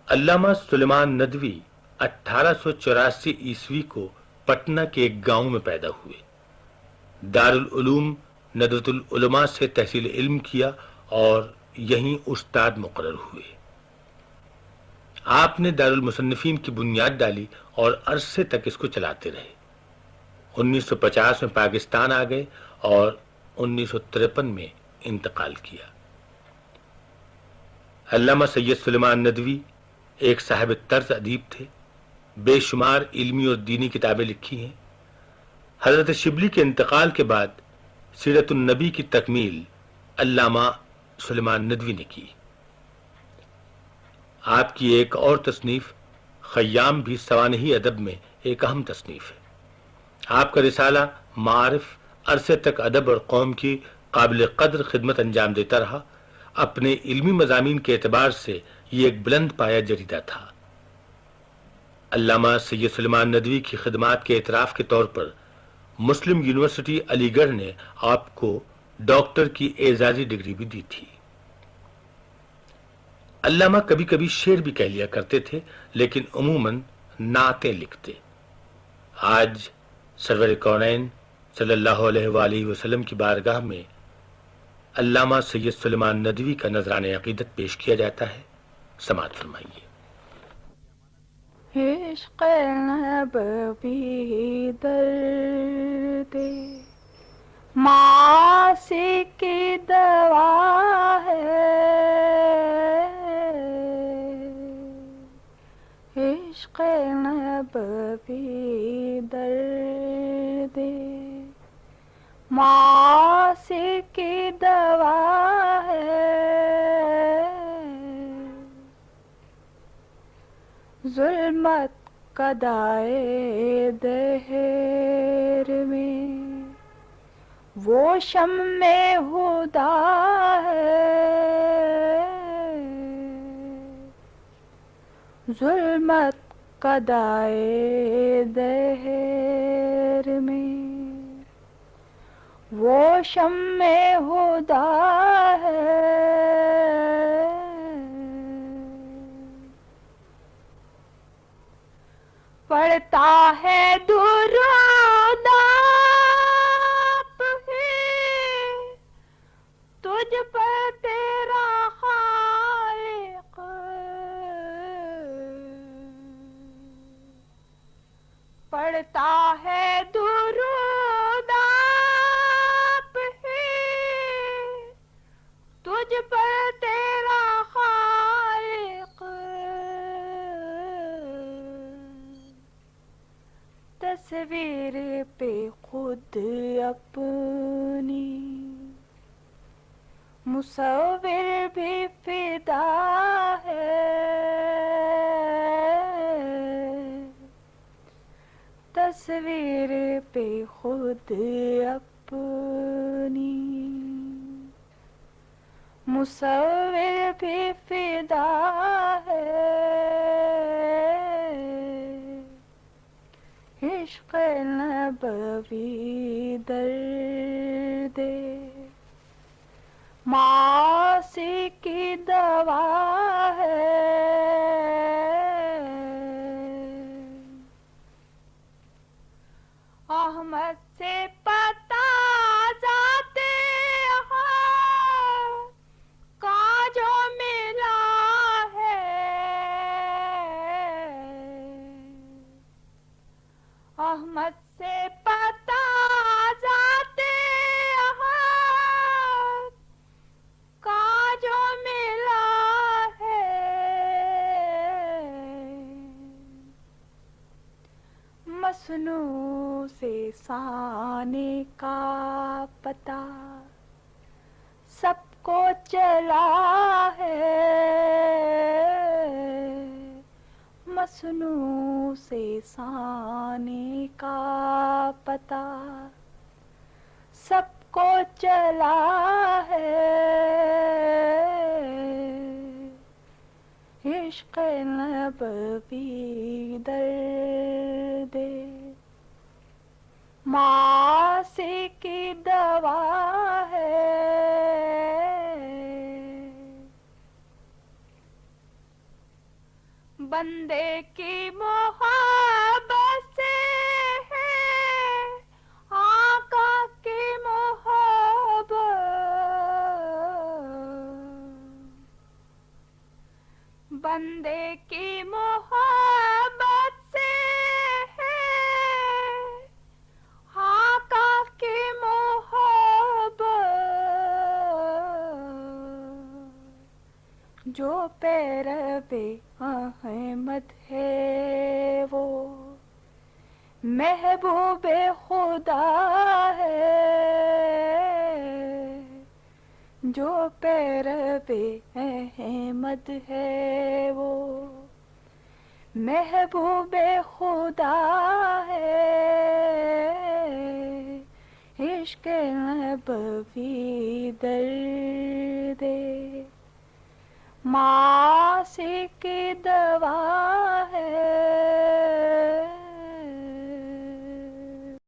علامہ سلیمان ندوی 1884 کو پٹنہ کے ایک گاؤں میں پیدا ہوئے۔ دارالعلوم ندوۃ العلماء سے تحصیل علم کیا اور یہیں استاد مقرر ہوئے۔ آپ نے دارالمصنفین کی بنیاد ڈالی اور عرصے تک اس کو چلاتے رہے۔ 1950 میں پاکستان آ گئے اور 1953 میں انتقال کیا۔ علامہ سید سلیمان ندوی ایک صاحب طرز ادیب تھے۔ بے شمار علمی اور دینی کتابیں لکھی ہیں۔ حضرت شبلی کے انتقال کے بعد سیرت النبی کی تکمیل علامہ سلیمان ندوی نے کی۔ آپ کی ایک اور تصنیف خیام بھی سوانحی ادب میں ایک اہم تصنیف ہے۔ آپ کا رسالہ معارف عرصے تک ادب اور قوم کی قابل قدر خدمت انجام دیتا رہا۔ اپنے علمی مضامین کے اعتبار سے یہ ایک بلند پایہ جریدہ تھا۔ علامہ سید سلیمان ندوی کی خدمات کے اعتراف کے طور پر مسلم یونیورسٹی علی گڑھ نے آپ کو ڈاکٹر کی اعزازی ڈگری بھی دی تھی۔ علامہ کبھی کبھی شعر بھی کہہ لیا کرتے تھے، لیکن عموماً نعتیں لکھتے۔ آج سرور کونین صلی اللہ علیہ وآلہ وسلم کی بارگاہ میں علامہ سید سلیمان ندوی کا نذران عقیدت پیش کیا جاتا ہے۔ سماعت فرمائیے۔ عشق نبوی درد معاصی کی دوا ہے، عشق نبوی درد معاصی کی دوا ہے، ظلمت قدائے دہر میں وہ شمع ہدا ہے، ظلمت قدائے دہر میں وہ شمع ہدا ہے، پڑھتا ہے درود آپ ہی تجھ پر تیرا خالق، پڑھتا ہے درود آپ ہی تجھ پر تیرا خالق، تصویر پہ خود اپنی مصور بھی فدا ہے، تصویر پہ خود اپنی مصور بھی فدا ہے، عشق نبوی درد معاصی کی دوا ہے، احمد سے پتا ذاتے ہاں کا جو ملا ہے، احمد سے پتا ذاتے ہاں کا جو ملا ہے، مصنوع سے ثانی کا پتا سب کو چلا ہے، مصنوع سے ثانی کا پتا سب کو چلا ہے، عشق نبوی درد معاصی کی دوا ہے، بندے کی محبت سے ہے آقا کی محبت، بندے کی محبت سے ہے آقا کی محبت، جو پیرو احمد ہے وہ محبوب خدا ہے، جو پیرو احمد ہے وہ محبوب خدا ہے، عشق نبوی درد معاصی کی دوا